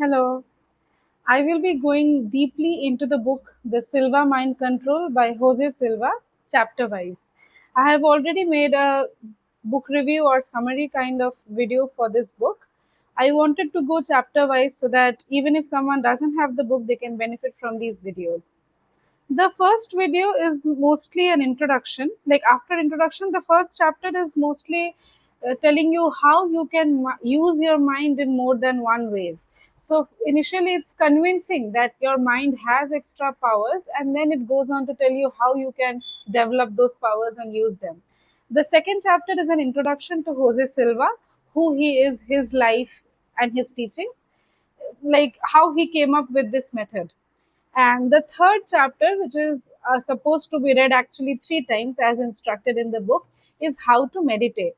Hello. I will be going deeply into the book The Silva Mind Control by Jose Silva, chapter wise. I have already made a book review or summary kind of video for this book. I wanted to go chapter wise so that even if someone doesn't have the book, they can benefit from these videos. The first video is mostly an introduction. Like after introduction, the first chapter is mostly telling you how you can use your mind in more than one ways. So initially, it's convincing that your mind has extra powers, and then it goes on to tell you how you can develop those powers and use them. The second chapter is an introduction to Jose Silva, who he is, his life, and his teachings, like how he came up with this method. And the third chapter, which is supposed to be read actually three times as instructed in the book, is how to meditate.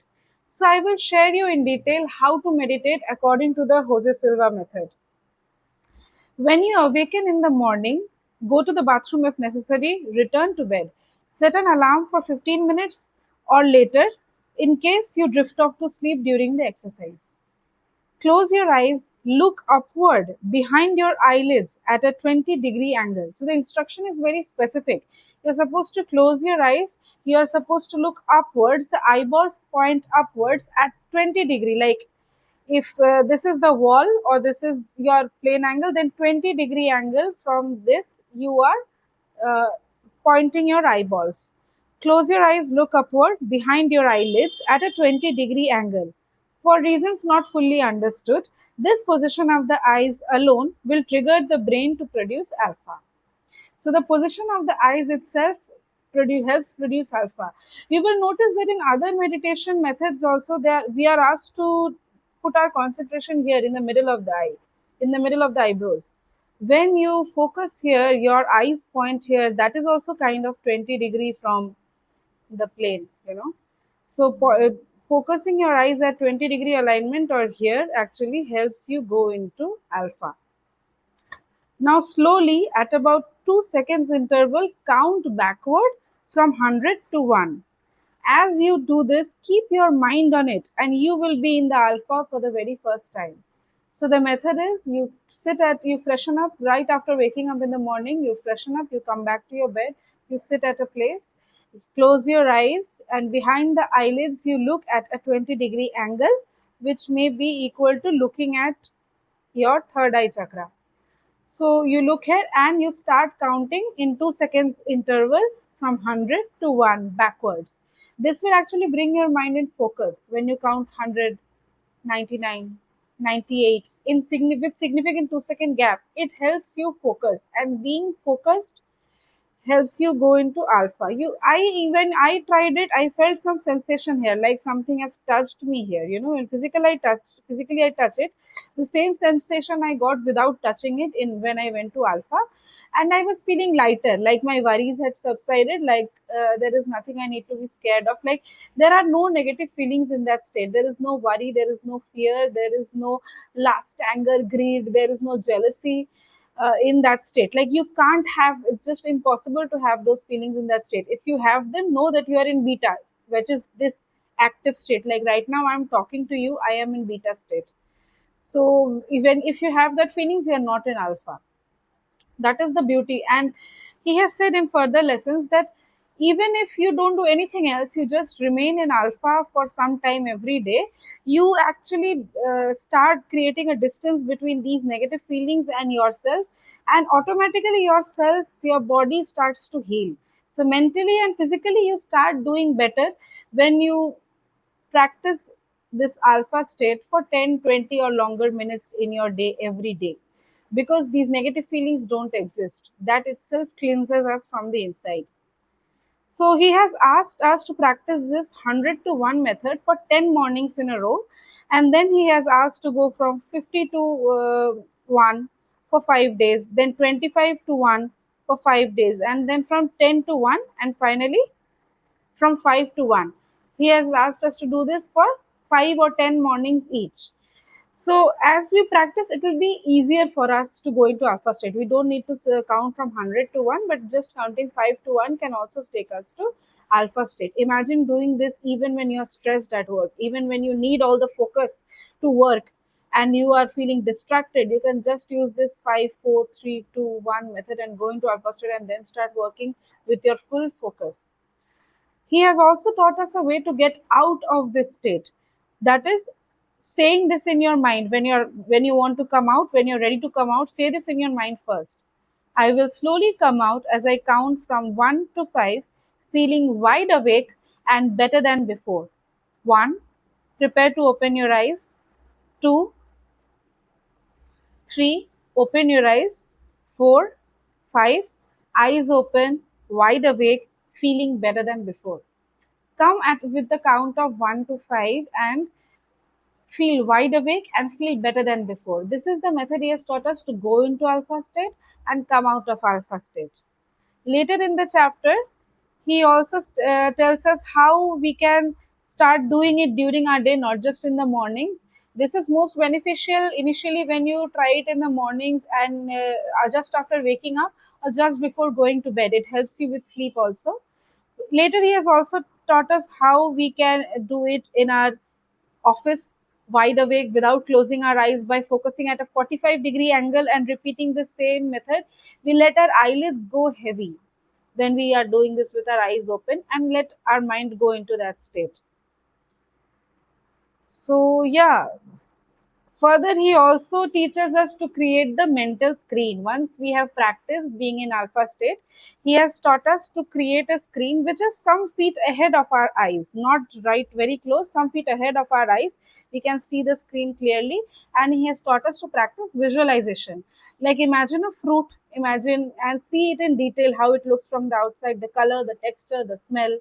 So I will share you in detail how to meditate according to the Jose Silva method. When you awaken in the morning, go to the bathroom if necessary, return to bed. Set an alarm for 15 minutes or later in case you drift off to sleep during the exercise. Close your eyes, look upward behind your eyelids at a 20-degree angle. So the instruction is very specific. You're supposed to close your eyes, you're supposed to look upwards, the eyeballs point upwards at 20-degree. Like if this is the wall or this is your plane angle, then 20-degree angle from this you are uh, pointing your eyeballs. Close your eyes, look upward behind your eyelids at a 20-degree angle. For reasons not fully understood, this position of the eyes alone will trigger the brain to produce alpha. So the position of the eyes itself helps produce alpha. You will notice that in other meditation methods also we are asked to put our concentration here in the middle of the eye, in the middle of the eyebrows. When you focus here, your eyes point here. That is also kind of 20-degree from the plane. So focusing your eyes at 20-degree alignment or here actually helps you go into alpha. Now slowly at about 2 seconds interval count backward from 100 to 1. As you do this, keep your mind on it and you will be in the alpha for the very first time. So the method is you freshen up right after waking up in the morning, you freshen up, you come back to your bed, you sit at a place, close your eyes, and behind the eyelids you look at a 20-degree angle, which may be equal to looking at your third eye chakra. So you look here and you start counting in 2 seconds interval from 100 to 1 backwards. This will actually bring your mind in focus when you count 100, 99, 98 with significant 2-second gap. It helps you focus, and being focused helps you go into alpha. I tried it, I felt some sensation here, like something has touched me here. When physically I touch it, the same sensation I got without touching it in when I went to alpha. And I was feeling lighter, like my worries had subsided, like there is nothing I need to be scared of. Like there are no negative feelings in that state. There is no worry, there is no fear, there is no lust, anger, greed, there is no jealousy in that state. Like you can't have, it's just impossible to have those feelings in that state. If you have them, know that you are in beta, which is this active state. Like right now I'm talking to you, I am in beta state. So even if you have that feelings, you are not in alpha. That is the beauty. And he has said in further lessons that even if you don't do anything else, you just remain in alpha for some time every day, you actually start creating a distance between these negative feelings and yourself, and automatically your body starts to heal. So mentally and physically you start doing better when you practice this alpha state for 10, 20, or longer minutes in your day every day, because these negative feelings don't exist. That itself cleanses us from the inside. So he has asked us to practice this 100 to 1 method for 10 mornings in a row, and then he has asked to go from 50 to 1 for 5 days, then 25 to 1 for 5 days, and then from 10 to 1, and finally from 5 to 1. He has asked us to do this for 5 or 10 mornings each. So as we practice, it will be easier for us to go into alpha state. We don't need to count from 100 to 1, but just counting 5 to 1 can also take us to alpha state. Imagine doing this even when you're stressed at work, even when you need all the focus to work. and you are feeling distracted, you can just use this 5 4 3 2 1 method and go into alpha state and then start working with your full focus. He has also taught us a way to get out of this state. That is saying this in your mind when you want to come out, when you're ready to come out, say this in your mind first. I will slowly come out as I count from 1 to 5, feeling wide awake and better than before. 1, prepare to open your eyes. 2, 3, open your eyes. 4, 5, eyes open, wide awake, feeling better than before. Come at with the count of 1 to 5 and feel wide awake and feel better than before. This is the method he has taught us to go into alpha state and come out of alpha state. Later in the chapter, he also tells us how we can start doing it during our day, not just in the mornings. This is most beneficial initially when you try it in the mornings and just after waking up or just before going to bed. It helps you with sleep also. Later, he has also taught us how we can do it in our office wide awake without closing our eyes by focusing at a 45-degree angle and repeating the same method. We let our eyelids go heavy when we are doing this with our eyes open and let our mind go into that state. So, yeah, further, he also teaches us to create the mental screen. Once we have practiced being in alpha state, he has taught us to create a screen which is some feet ahead of our eyes, not right very close, some feet ahead of our eyes. We can see the screen clearly, and he has taught us to practice visualization. Like imagine a fruit, imagine and see it in detail how it looks from the outside, the color, the texture, the smell.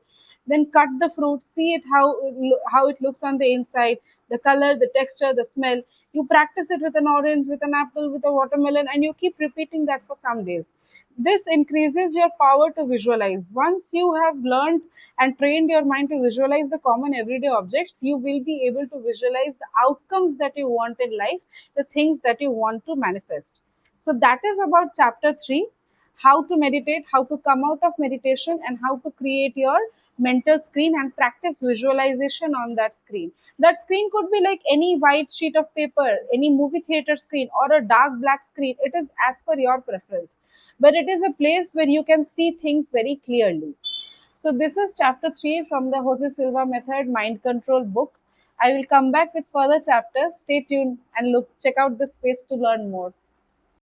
Then cut the fruit, see it how it looks on the inside, the color, the texture, the smell. You practice it with an orange, with an apple, with a watermelon, and you keep repeating that for some days. This increases your power to visualize. Once you have learned and trained your mind to visualize the common everyday objects, you will be able to visualize the outcomes that you want in life, the things that you want to manifest. So, that is about chapter 3, how to meditate, how to come out of meditation, and how to create your mental screen and practice visualization on that screen. That screen could be like any white sheet of paper, any movie theater screen, or a dark black screen. It is as per your preference, but it is a place where you can see things very clearly. So, this is chapter 3 from the Jose Silva Method Mind Control book. I will come back with further chapters. Stay tuned and check out the space to learn more.